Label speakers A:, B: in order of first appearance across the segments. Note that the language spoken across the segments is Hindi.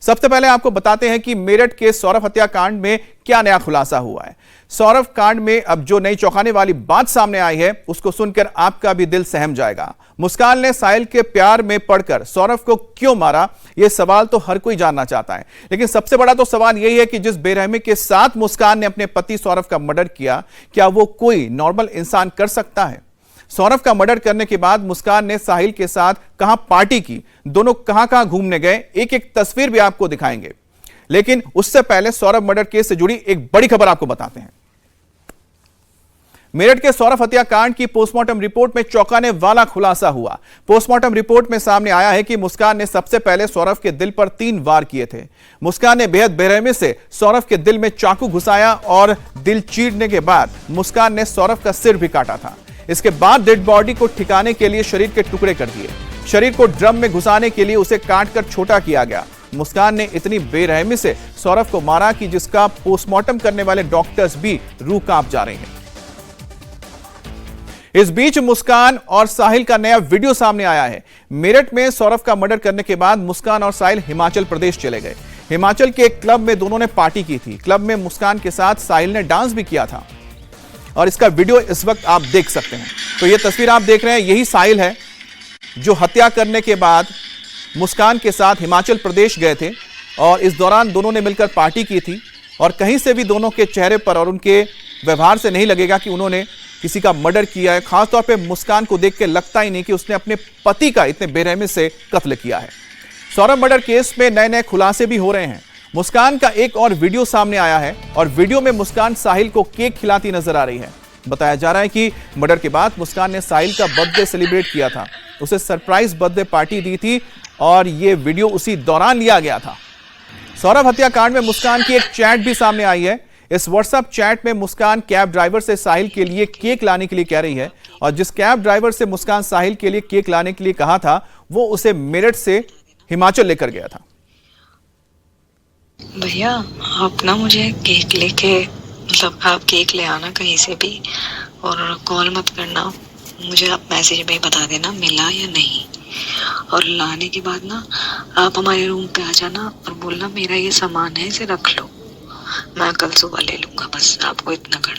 A: सबसे पहले आपको बताते हैं कि मेरठ के सौरभ हत्याकांड में क्या नया खुलासा हुआ है। सौरभ कांड में अब जो नई चौंकाने वाली बात सामने आई है उसको सुनकर आपका भी दिल सहम जाएगा। मुस्कान ने साहिल के प्यार में पड़कर सौरभ को क्यों मारा, यह सवाल तो हर कोई जानना चाहता है, लेकिन सबसे बड़ा तो सवाल यही है कि जिस बेरहमी के साथ मुस्कान ने अपने पति सौरभ का मर्डर किया, क्या वो कोई नॉर्मल इंसान कर सकता है? सौरभ का मर्डर करने के बाद मुस्कान ने साहिल के साथ कहां पार्टी की, दोनों कहां कहां घूमने गए, एक एक तस्वीर भी आपको दिखाएंगे। लेकिन उससे पहले सौरभ मर्डर केस से जुड़ी एक बड़ी खबर आपको बताते हैं। मेरठ के सौरभ हत्याकांड की पोस्टमार्टम रिपोर्ट में चौंकाने वाला खुलासा हुआ। पोस्टमार्टम रिपोर्ट में सामने आया है कि मुस्कान ने सबसे पहले सौरभ के दिल पर 3 वार किए थे। मुस्कान ने बेहद बेरहमी से सौरभ के दिल में चाकू घुसाया और दिल चीरने के बाद मुस्कान ने सौरभ का सिर भी काटा था। इसके बाद डेड बॉडी को ठिकाने के लिए शरीर के टुकड़े कर दिए। शरीर को ड्रम में घुसाने के लिए उसे काटकर छोटा किया गया। मुस्कान ने इतनी बेरहमी से सौरभ को मारा कि जिसका पोस्टमार्टम करने वाले डॉक्टर्स भी रूह कांप जा रहे हैं। इस बीच मुस्कान और साहिल का नया वीडियो सामने आया है। मेरठ में सौरभ का मर्डर करने के बाद मुस्कान और साहिल हिमाचल प्रदेश चले गए। हिमाचल के एक क्लब में दोनों ने पार्टी की थी। क्लब में मुस्कान के साथ साहिल ने डांस भी किया था और इसका वीडियो इस वक्त आप देख सकते हैं। तो ये तस्वीर आप देख रहे हैं, यही साहिल है जो हत्या करने के बाद मुस्कान के साथ हिमाचल प्रदेश गए थे और इस दौरान दोनों ने मिलकर पार्टी की थी। और कहीं से भी दोनों के चेहरे पर और उनके व्यवहार से नहीं लगेगा कि उन्होंने किसी का मर्डर किया है। खासतौर पे मुस्कान को देख के लगता ही नहीं कि उसने अपने पति का इतने बेरहमी से कत्ल किया है। सौरभ मर्डर केस में नए नए खुलासे भी हो रहे हैं। मुस्कान का एक और वीडियो सामने आया है और वीडियो में मुस्कान साहिल को केक खिलाती नजर आ रही है। बताया जा रहा है कि मर्डर के बाद मुस्कान ने साहिल का बर्थडे सेलिब्रेट किया था, उसे सरप्राइज बर्थडे पार्टी दी थी और यह वीडियो उसी दौरान लिया गया था। सौरभ हत्याकांड में मुस्कान की एक चैट भी सामने आई है। इस व्हाट्सएप चैट में मुस्कान कैब ड्राइवर से साहिल के लिए केक लाने के लिए कह रही है और जिस कैब ड्राइवर से मुस्कान साहिल के लिए केक लाने के लिए कहा था वो उसे मेरठ से हिमाचल लेकर गया था।
B: भैया आप ना मुझे केक लेके मतलब आप केक ले आना कहीं से भी और कॉल मत करना, मुझे आप मैसेज में ही बता देना मिला या नहीं। और लाने के बाद ना आप हमारे रूम पे आ जाना और बोलना मेरा ये सामान है इसे रख लो, मैं कल सुबह ले लूंगा। बस आपको इतना करना।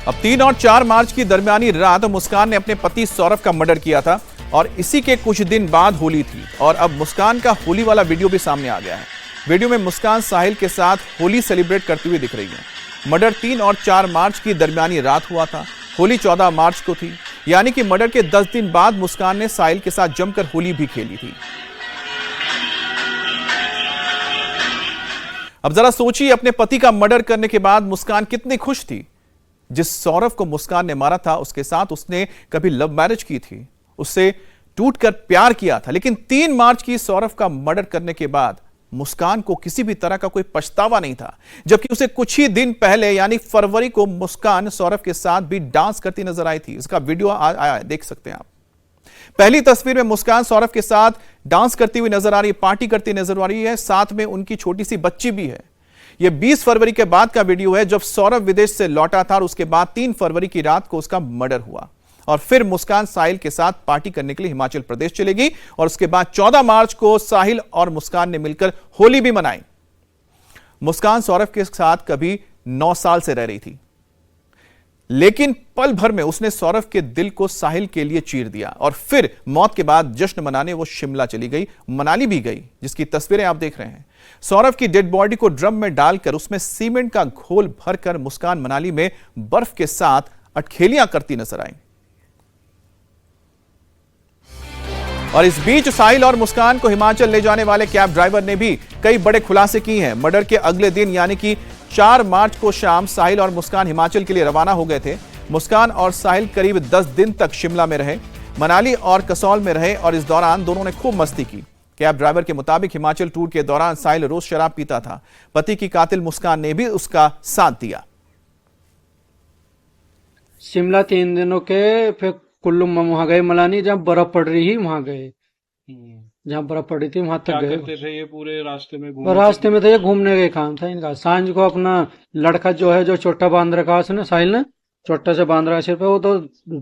A: अब 3 और 4 मार्च की दरमियानी रात मुस्कान ने अपने पति सौरभ का मर्डर किया था और इसी के कुछ दिन बाद होली थी और अब मुस्कान का होली वाला वीडियो भी सामने आ गया है। वीडियो में मुस्कान साहिल के साथ होली सेलिब्रेट करती हुई दिख रही है। मर्डर 3 और 4 मार्च की दरमियानी रात हुआ था। होली 14 मार्च को थी, यानी कि मर्डर के 10 दिन बाद मुस्कान ने साहिल के साथ जमकर होली भी खेली थी। अब जरा सोचिए, अपने पति का मर्डर करने के बाद मुस्कान कितनी खुश थी। जिस सौरभ को मुस्कान ने मारा था उसके साथ उसने कभी लव मैरिज की थी, उससे टूटकर प्यार किया था, लेकिन 3 मार्च की सौरभ का मर्डर करने के बाद मुस्कान को किसी भी तरह का कोई पछतावा नहीं था, जबकि उसे कुछ ही दिन पहले यानी फरवरी को मुस्कान सौरभ के साथ भी डांस करती नजर आई थी। इसका वीडियो आया है, देख सकते हैं आप। पहली तस्वीर में मुस्कान सौरभ के साथ डांस करती हुई नजर आ रही है, पार्टी करती नजर आ रही है, साथ में उनकी छोटी सी बच्ची भी है। यह 20 फरवरी के बाद का वीडियो है जब सौरभ विदेश से लौटा था और उसके बाद 3 फरवरी की रात को उसका मर्डर हुआ और फिर मुस्कान साहिल के साथ पार्टी करने के लिए हिमाचल प्रदेश चली गई और उसके बाद 14 मार्च को साहिल और मुस्कान ने मिलकर होली भी मनाई। मुस्कान सौरभ के साथ कभी 9 साल से रह रही थी, लेकिन पल भर में उसने सौरभ के दिल को साहिल के लिए चीर दिया और फिर मौत के बाद जश्न मनाने वो शिमला चली गई, मनाली भी गई, जिसकी तस्वीरें आप देख रहे हैं। सौरभ की डेड बॉडी को ड्रम में डालकर उसमें सीमेंट का घोल भरकर मुस्कान मनाली में बर्फ के साथ अटखेलियां करती नजर आई। और इस बीच साहिल और मुस्कान को हिमाचल ले जाने वाले कैब ड्राइवर ने भी कई बड़े खुलासे किए हैं। मर्डर के अगले दिन यानी कि 4 मार्च को शाम साहिल और मुस्कान हिमाचल के लिए रवाना हो गए थे। मुस्कान और साहिल करीब 10 दिन तक शिमला में रहे, मनाली और कसौल में रहे और इस दौरान दोनों ने खूब मस्ती की। कैब ड्राइवर के मुताबिक हिमाचल टूर के दौरान साहिल रोज शराब पीता था। पति की कातिल मुस्कान ने भी उसका साथ दिया।
C: शिमला 3 दिनों के, फिर कुल्लू में वहां गए, मनाली जहाँ बर्फ पड़ रही थी वहां गए, जहाँ बर्फ पड़ी थी वहां तक
D: क्या
C: गए।
D: करते थे ये पूरे रास्ते में
C: रास्ते में तो ये घूमने का काम था इनका। सांझ को अपना लड़का जो है जो छोटा बांध रखा उसने साहिल ने, छोटा से बांध रहा सिर पे। वो तो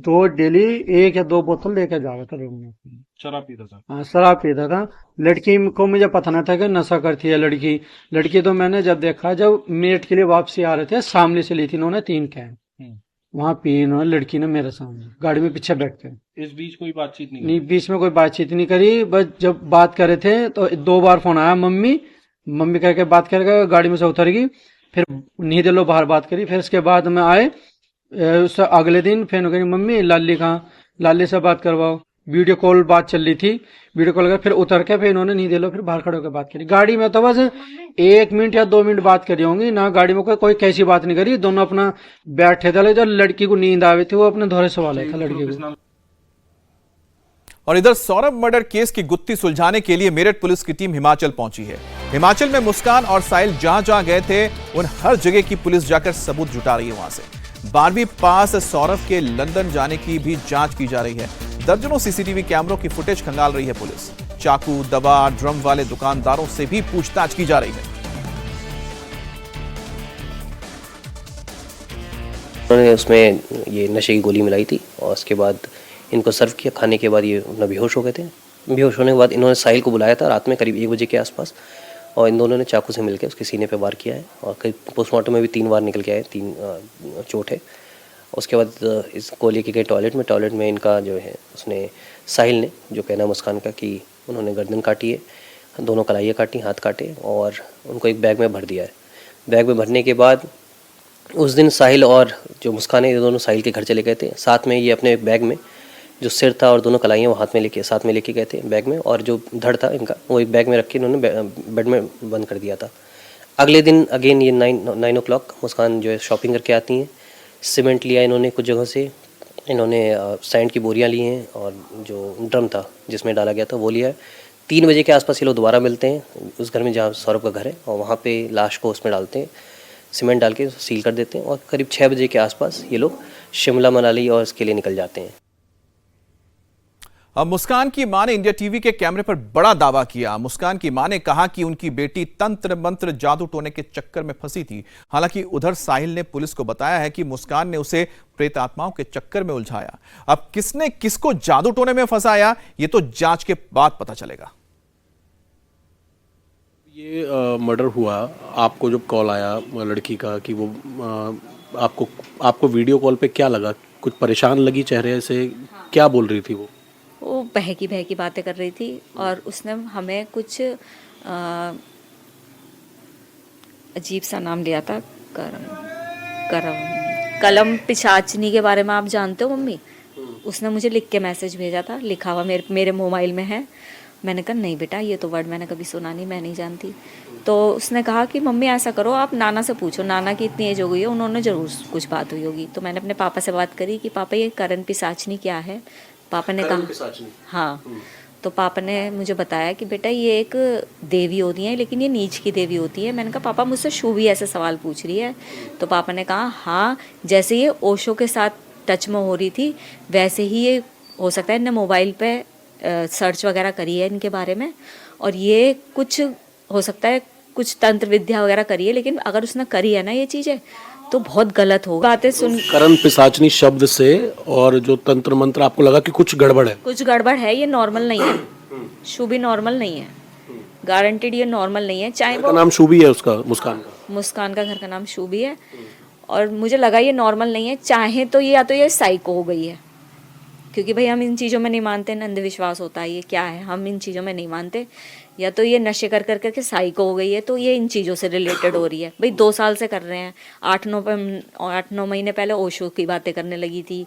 C: रोज डेली 1 या 2 बोतल लेके जा रहा था रूम में।
D: शराब पीता था।
C: हाँ, शराब पीता था। लड़की को मुझे पता नहीं था कि नशा करती है लड़की। लड़की तो मैंने जब देखा, जब मेट के लिए वापसी आ रहे थे, शामली से ली थी इन्होंने 3 कैन, वहां पी इन्होंने, लड़की ने मेरे सामने गाड़ी में पीछे बैठ के।
D: इस बीच कोई बातचीत नहीं
C: नहीं, बीच में कोई बातचीत नहीं करी। बस जब बात कर रहे थे तो 2 बार फोन आया, मम्मी मम्मी करके बात करके गाड़ी में से उतर गई। फिर नहीं दे लो बाहर बात करी। फिर इसके बाद में आए, उससे अगले दिन फिर कही, मम्मी लाली कहाँ, लाली से बात करवाओ। वीडियो कॉल बात चल रही थी, वीडियो कॉल कर, फिर उतर के फिर इन्होंने नहीं दे लो, फिर बाहर खड़े होकर बात करी। गाड़ी में तो बस 1 मिनट या 2 मिनट बात करी होंगी ना, गाड़ी में कोई कैसी बात नहीं करी। दोनों अपना बैठे थे। जब लड़की को नींद आ रही थी, वो अपने धोरे सवाल था लड़की को।
A: और इधर सौरभ मर्डर केस की गुत्थी सुलझाने के लिए मेरठ पुलिस की टीम हिमाचल पहुंची है। हिमाचल में मुस्कान और साहिल जहां जहां गए थे, उन हर जगह की पुलिस जाकर सबूत जुटा रही है। वहां से 12वीं पास सौरभ के लंदन जाने की भी जांच की जा रही है। दर्जनों सीसीटीवी कैमरों की फुटेज खंगाल रही है पुलिस। चाकू, दवा, ड्रम वाले दुकानदारों से भी पूछताछ की जा रही है।
E: उन्होंने उसमें ये नशे की गोली मिलाई थी और उसके बाद इनको सर्व किया। खाने के बाद ये अपना बेहोश हो गए थे। बेहोश होने के बाद इन्होंने साहिल को बुलाया था रात में करीब 1 बजे के आसपास, और इन दोनों ने चाकू से मिलकर उसके सीने पे वार किया है। और करीब पोस्टमार्टम में भी 3 बार निकल के आए, 3 चोट है। उसके बाद इसको लेके गए टॉयलेट में इनका जो है, उसने साहिल ने, जो कहना मुस्कान का, कि उन्होंने गर्दन काटी है, दोनों कलाइयाँ काटी, हाथ काटे और उनको एक बैग में भर दिया है। बैग में भरने के बाद उस दिन साहिल और जो मुस्कान है, ये दोनों साहिल के घर चले गए थे। साथ में ये अपने बैग में जो सिर था और दोनों कलाइयाँ वो हाथ में लेके साथ में लेके गए थे बैग में, और जो धड़ था इनका वो एक बैग में रख के इन्होंने बेड में बंद कर दिया था। अगले दिन अगेन ये 9 o'clock मुस्कान जो है शॉपिंग करके आती हैं। सीमेंट लिया इन्होंने कुछ जगह से, इन्होंने सैंड की बोरियां ली हैं और जो ड्रम था जिसमें डाला गया था वो लिया है। 3 बजे के आसपास ये लोग दोबारा मिलते हैं उस घर में जहाँ सौरभ का घर है, और वहाँ पे लाश को उसमें डालते हैं, सीमेंट डाल के सील कर देते हैं। और करीब 6 बजे के आसपास ये लोग शिमला, मनाली और इसके लिए निकल जाते हैं।
A: अब मुस्कान की मां ने इंडिया टीवी के कैमरे पर बड़ा दावा किया। मुस्कान की मां ने कहा कि उनकी बेटी तंत्र मंत्र जादू टोने के चक्कर में फंसी थी। हालांकि उधर साहिल ने पुलिस को बताया है कि मुस्कान ने उसे प्रेत आत्माओं के चक्कर में उलझाया। अब किसने किसको जादू टोने में फंसाया, ये तो जांच के बाद पता चलेगा।
F: ये मर्डर हुआ, आपको जब कॉल आया लड़की का कि वो आपको वीडियो कॉल पे क्या लगा? कुछ परेशान लगी चेहरे से? क्या बोल रही थी वो
G: बहकी बातें कर रही थी, और उसने हमें कुछ अजीब सा नाम लिया था, कलम पिशाचनी के बारे में। आप जानते हो मम्मी? उसने मुझे लिख के मैसेज भेजा था, लिखा हुआ मेरे मोबाइल में है। मैंने कहा नहीं बेटा, ये तो वर्ड मैंने कभी सुना नहीं, मैं नहीं जानती। तो उसने कहा कि मम्मी ऐसा करो, आप नाना से पूछो, नाना की इतनी एज हो गई है, उन्होंने ज़रूर कुछ बात हुई होगी। तो मैंने अपने पापा से बात करी कि पापा ये करण पिशाचनी क्या है। पापा ने कहा हाँ, तो पापा ने मुझे बताया कि बेटा ये एक देवी होती है, लेकिन ये नीच की देवी होती है। मैंने कहा पापा मुझसे शुभी ऐसे सवाल पूछ रही है। तो पापा ने कहा हाँ, जैसे ये ओशो के साथ टच में हो रही थी वैसे ही ये हो सकता है। इन्हें मोबाइल पे सर्च वगैरह करी है इनके बारे में, और ये कुछ हो सकता है कुछ तंत्र विद्या वगैरह करी है, लेकिन अगर उसने करी है ना ये चीज़ें तो बहुत गलत होगा। बातें सुन
F: करण पिशाचनी शब्द से और जो तंत्र मंत्र, आपको लगा कि कुछ गड़बड़ है?
G: कुछ गड़बड़ है, ये नॉर्मल नहीं है। शुभी नॉर्मल नहीं है, गारंटेड ये नॉर्मल नहीं है। चाहे वो
F: नाम शुभी है उसका, मुस्कान
G: का घर का नाम शुभी है, और मुझे लगा ये नॉर्मल नहीं है। चाहे तो ये या तो ये साइको हो गई है, क्योंकि भाई हम इन चीज़ों में नहीं मानते, अंधविश्वास होता है, ये क्या है, हम इन चीज़ों में नहीं मानते। या तो ये नशे कर करके साइको हो गई है, तो ये इन चीज़ों से रिलेटेड हो रही है। भाई 2 साल से कर रहे हैं, 8-9 महीने पहले ओशो की बातें करने लगी थी।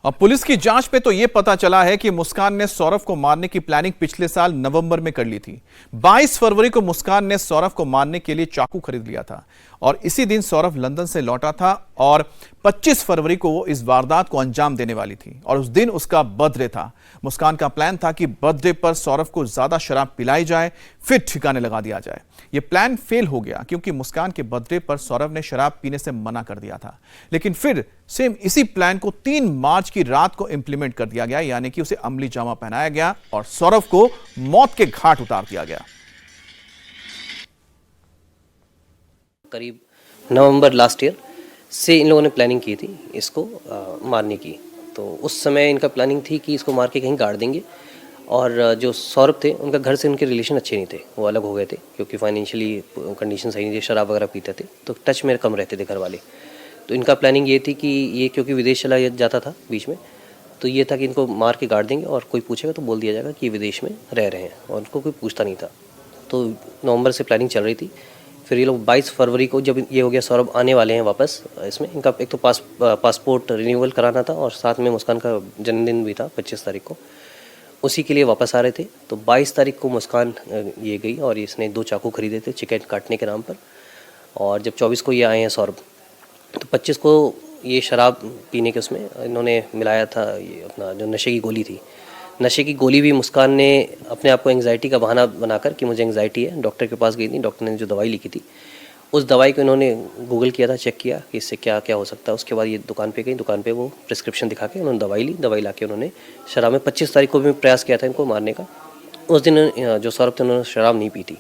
A: अब पुलिस की जांच पे तो यह पता चला है कि मुस्कान ने सौरभ को मारने की प्लानिंग पिछले साल नवंबर में कर ली थी। 22 फरवरी को मुस्कान ने सौरभ को मारने के लिए चाकू खरीद लिया था, और इसी दिन सौरभ लंदन से लौटा था, और 25 फरवरी को वो इस वारदात को अंजाम देने वाली थी, और उस दिन उसका बर्थडे था। मुस्कान का प्लान था कि बर्थडे पर सौरभ को ज्यादा शराब पिलाई जाए, फिर ठिकाने लगा दिया जाए। यह प्लान फेल हो गया क्योंकि मुस्कान के बर्थडे पर सौरभ ने शराब पीने से मना कर दिया था। लेकिन फिर सेम इसी प्लान को 3 मार्च की रात को इंप्लीमेंट कर दिया गया, यानी कि उसे अमली जामा पहनाया गया और सौरभ को मौत के घाट उतार दिया गया।
E: करीब नवंबर लास्ट ईयर से इन लोगों ने प्लानिंग की थी इसको मारने की। तो उस समय इनका प्लानिंग थी कि इसको मार के कहीं गाड़ देंगे। और जो सौरभ थे उनका घर से उनके रिलेशन अच्छे नहीं थे, वो अलग हो गए थे क्योंकि फाइनेंशियली कंडीशन सही नहीं थी, शराब वगैरह पीते थे, तो टच में कम रहते थे घर वाले। तो इनका प्लानिंग ये थी कि ये क्योंकि विदेश चला जाता था बीच में, तो ये था कि इनको मार के गाड़ देंगे और कोई पूछेगा तो बोल दिया जाएगा कि ये विदेश में रह रहे हैं, और उनको कोई पूछता नहीं था। तो नवंबर से प्लानिंग चल रही थी। फिर ये लोग 22 फरवरी को जब ये हो गया सौरभ आने वाले हैं वापस, इसमें इनका एक तो पासपोर्ट रिन्यूअल कराना था और साथ में मुस्कान का जन्मदिन भी था 25 तारीख को, उसी के लिए वापस आ रहे थे। तो 22 तारीख को मुस्कान ये गई और इसने 2 चाकू खरीदे थे चिकन काटने के नाम पर। और जब 24 को ये आए हैं सौरभ, तो 25 को ये शराब पीने के उसमें इन्होंने मिलाया था ये अपना जो नशे की गोली थी। नशे की गोली भी मुस्कान ने अपने आप को एंग्जाइटी का बहाना बनाकर कि मुझे एंग्जाइटी है, डॉक्टर के पास गई थी, डॉक्टर ने जो दवाई लिखी थी उस दवाई को इन्होंने गूगल किया था, चेक किया कि इससे क्या क्या हो सकता है। उसके बाद ये दुकान पे गई, दुकान पे वो प्रिस्क्रिप्शन दिखा के उन्होंने दवाई ली, दवाई ला के उन्होंने शराब में 25 तारीख को भी प्रयास किया था इनको मारने का। उस दिन जो सौरभ थे उन्होंने शराब नहीं पी थी,